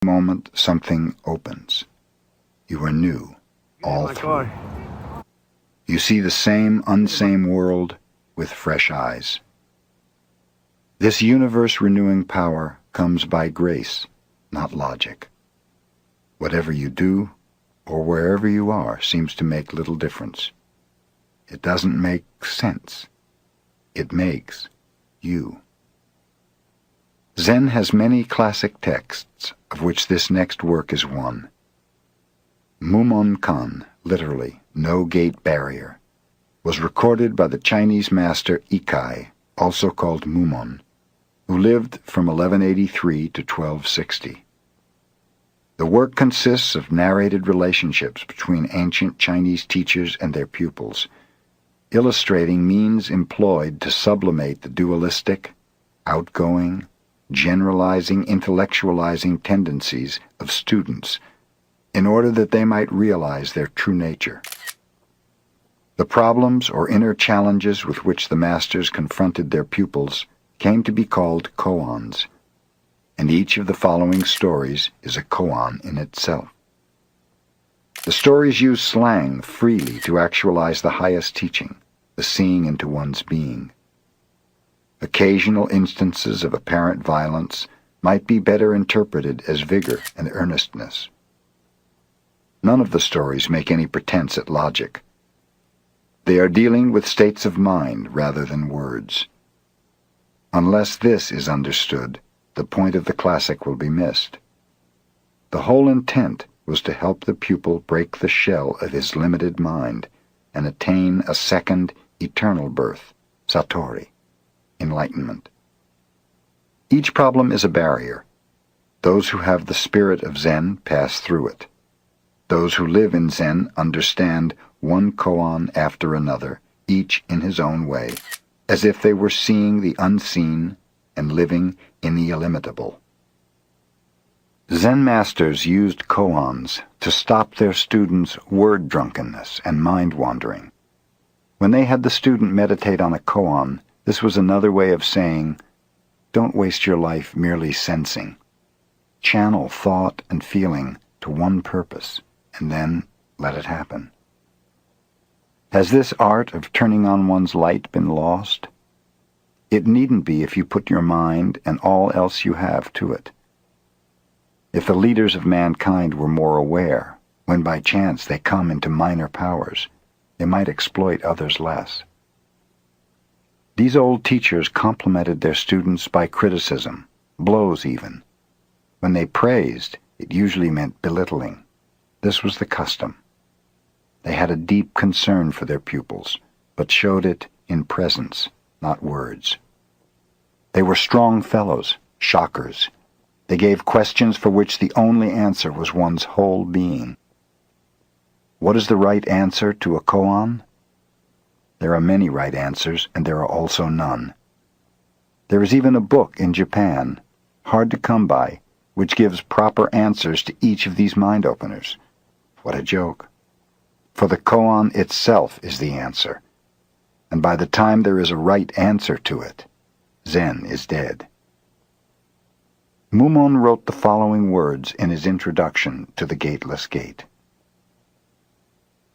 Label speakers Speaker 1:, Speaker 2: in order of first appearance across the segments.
Speaker 1: moment something opens. You are new, all through. You see the same unsame world with fresh eyes. This universe-renewing power comes by grace, not logic. Whatever you do, or wherever you are, seems to make little difference. It doesn't make sense. It makes you. Zen has many classic texts, of which this next work is one. Mumon Kan, literally, no gate barrier, was recorded by the Chinese master Ikai, also called Mumon, who lived from 1183 to 1260. The work consists of narrated relationships between ancient Chinese teachers and their pupils, illustrating means employed to sublimate the dualistic, outgoing, generalizing, intellectualizing tendencies of students in order that they might realize their true nature. The problems or inner challenges with which the masters confronted their pupils came to be called koans, and each of the following stories is a koan in itself. The stories use slang freely to actualize the highest teaching, the seeing into one's being. Occasional instances of apparent violence might be better interpreted as vigor and earnestness. None of the stories make any pretense at logic. They are dealing with states of mind rather than words. Unless this is understood, the point of the classic will be missed. The whole intent was to help the pupil break the shell of his limited mind and attain a second, eternal birth, satori, enlightenment. Each problem is a barrier. Those who have the spirit of Zen pass through it. Those who live in Zen understand one koan after another, each in his own way, as if they were seeing the unseen and living in the illimitable. Zen masters used koans to stop their students' word drunkenness and mind wandering. When they had the student meditate on a koan, this was another way of saying, don't waste your life merely sensing. Channel thought and feeling to one purpose, and then let it happen. Has this art of turning on one's light been lost? It needn't be if you put your mind and all else you have to it. If the leaders of mankind were more aware, when by chance they come into minor powers, they might exploit others less. These old teachers complimented their students by criticism, blows even. When they praised, it usually meant belittling. This was the custom. They had a deep concern for their pupils, but showed it in presence, not words. They were strong fellows, shockers. They gave questions for which the only answer was one's whole being. What is the right answer to a koan? There are many right answers, and there are also none. There is even a book in Japan, hard to come by, which gives proper answers to each of these mind-openers. What a joke. For the koan itself is the answer, and by the time there is a right answer to it, Zen is dead. Mumon wrote the following words in his introduction to The Gateless Gate.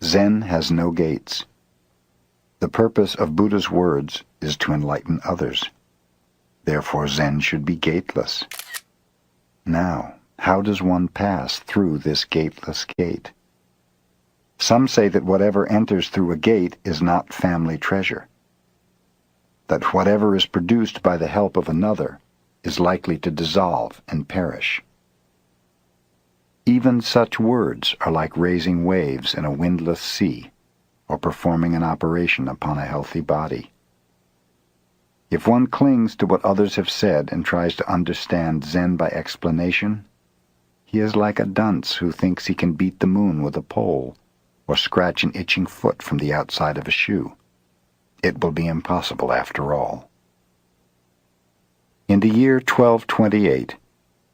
Speaker 1: Zen has no gates. The purpose of Buddha's words is to enlighten others. Therefore Zen should be gateless. Now, how does one pass through this gateless gate? Some say that whatever enters through a gate is not family treasure, that whatever is produced by the help of another is likely to dissolve and perish. Even such words are like raising waves in a windless sea, or performing an operation upon a healthy body. If one clings to what others have said and tries to understand Zen by explanation, he is like a dunce who thinks he can beat the moon with a pole, or scratch an itching foot from the outside of a shoe. It will be impossible after all. In the year 1228,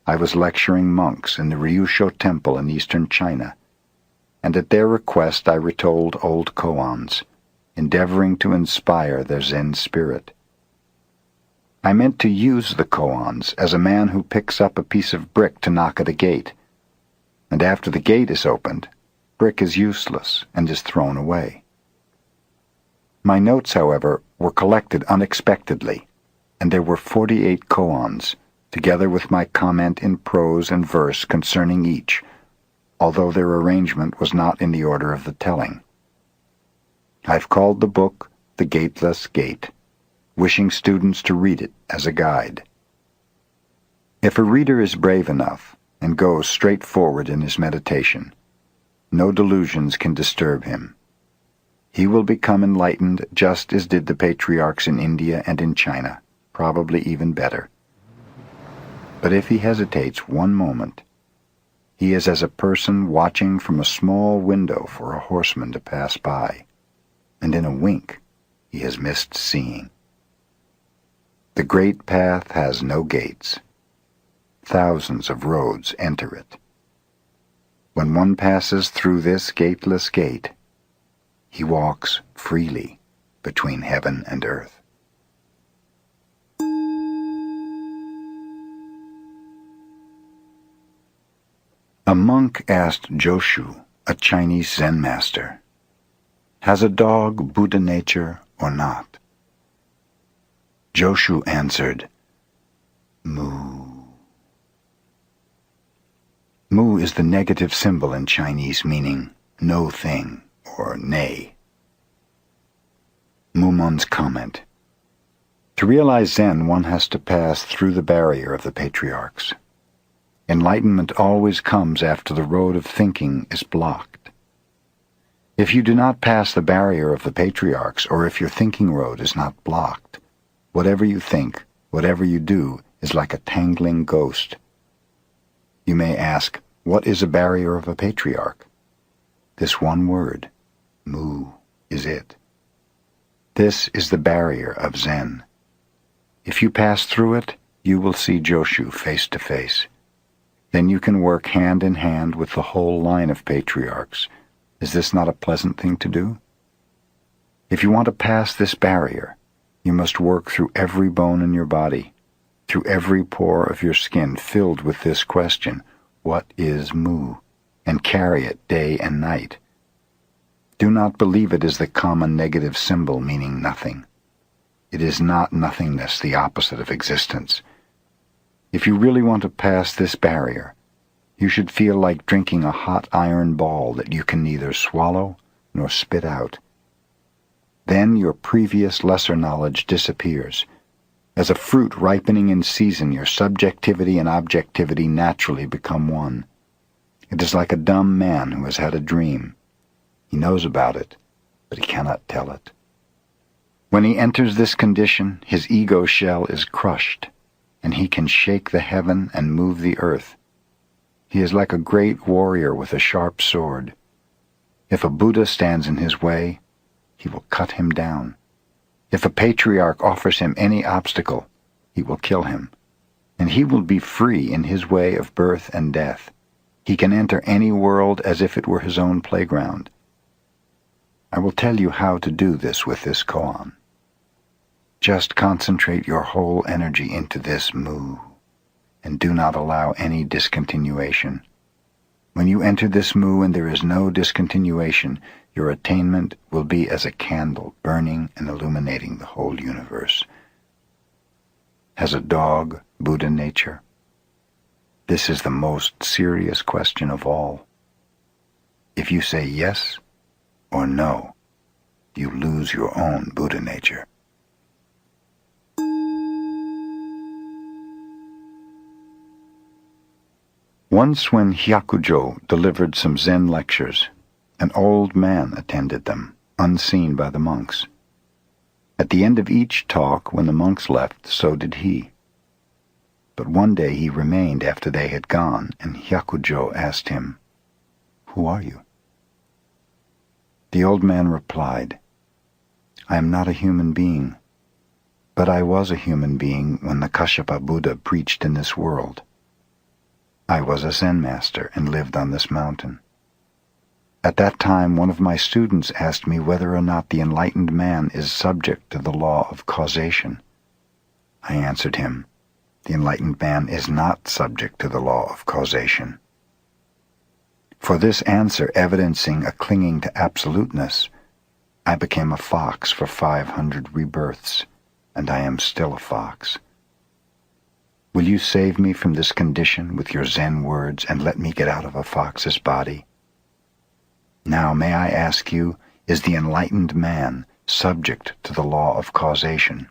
Speaker 1: I was lecturing monks in the Ryusho Temple in eastern China, and at their request I retold old koans, endeavoring to inspire their Zen spirit. I meant to use the koans as a man who picks up a piece of brick to knock at a gate, and after the gate is opened, brick is useless and is thrown away. My notes, however, were collected unexpectedly, and there were 48 koans, together with my comment in prose and verse concerning each, although their arrangement was not in the order of the telling. I've called the book The Gateless Gate, wishing students to read it as a guide. If a reader is brave enough and goes straight forward in his meditation, no delusions can disturb him. He will become enlightened just as did the patriarchs in India and in China, probably even better. But if he hesitates one moment, he is as a person watching from a small window for a horseman to pass by, and in a wink he has missed seeing. The great path has no gates. Thousands of roads enter it. When one passes through this gateless gate, he walks freely between heaven and earth. A monk asked Joshu, a Chinese Zen master, "Has a dog Buddha nature or not?" Joshu answered, "Mu." Mu is the negative symbol in Chinese meaning no thing or nay. Mumon's comment: to realize Zen, one has to pass through the barrier of the patriarchs. Enlightenment always comes after the road of thinking is blocked. If you do not pass the barrier of the patriarchs, or if your thinking road is not blocked, whatever you think, whatever you do, is like a tangling ghost. You may ask, what is a barrier of a patriarch? This one word, Mu, is it. This is the barrier of Zen. If you pass through it, you will see Joshu face to face. Then you can work hand in hand with the whole line of patriarchs. Is this not a pleasant thing to do? If you want to pass this barrier, you must work through every bone in your body, through every pore of your skin filled with this question, what is Mu? And carry it day and night. Do not believe it is the common negative symbol meaning nothing. It is not nothingness, the opposite of existence. If you really want to pass this barrier, you should feel like drinking a hot iron ball that you can neither swallow nor spit out. Then your previous lesser knowledge disappears. As a fruit ripening in season, your subjectivity and objectivity naturally become one. It is like a dumb man who has had a dream. He knows about it, but he cannot tell it. When he enters this condition, his ego shell is crushed, and he can shake the heaven and move the earth. He is like a great warrior with a sharp sword. If a Buddha stands in his way, he will cut him down. If a patriarch offers him any obstacle, he will kill him, and he will be free in his way of birth and death. He can enter any world as if it were his own playground. I will tell you how to do this with this koan. Just concentrate your whole energy into this Mu, and do not allow any discontinuation. When you enter this Mu and there is no discontinuation, your attainment will be as a candle burning and illuminating the whole universe. Has a dog Buddha nature? This is the most serious question of all. If you say yes or no, you lose your own Buddha nature. Once when Hyakujo delivered some Zen lectures, an old man attended them, unseen by the monks. At the end of each talk, when the monks left, so did he. But one day he remained after they had gone, and Hyakujo asked him, "Who are you?" The old man replied, "I am not a human being, but I was a human being when the Kashyapa Buddha preached in this world. I was a Zen master and lived on this mountain. At that time, one of my students asked me whether or not the enlightened man is subject to the law of causation. I answered him. The enlightened man is not subject to the law of causation. For this answer, evidencing a clinging to absoluteness, I became a fox for 500 rebirths, and I am still a fox. Will you save me from this condition with your Zen words and let me get out of a fox's body? Now, may I ask you, is the enlightened man subject to the law of causation?